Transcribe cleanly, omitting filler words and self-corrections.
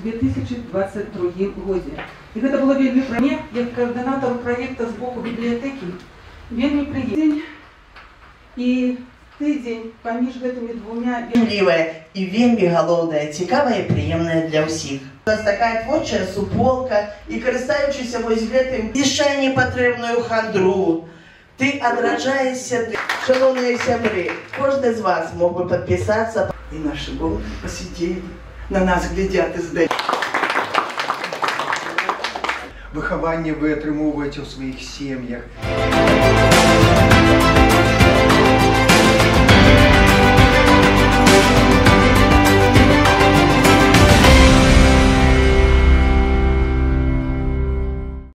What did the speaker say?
2022 годзе. І гэта было вельмі прыемна, як каардынатару праекта з боку бібліятэкі. Вельмі прыемна. І тыдзень паміж гэтымі двумя вельмівая і вельмі галоўная, цікавая і прыемная для ўсіх. У нас такая творчая суполка, і карыстаючыся вось гэтым яшчэ непатрэбную хандру. Ты адраджаешся, шановные сябры, кожны з вас мог бы подписаться. И наши головы посидели, на нас глядят издалека. Выхаванне вы атрымоўваеце ў сваіх сем'ях.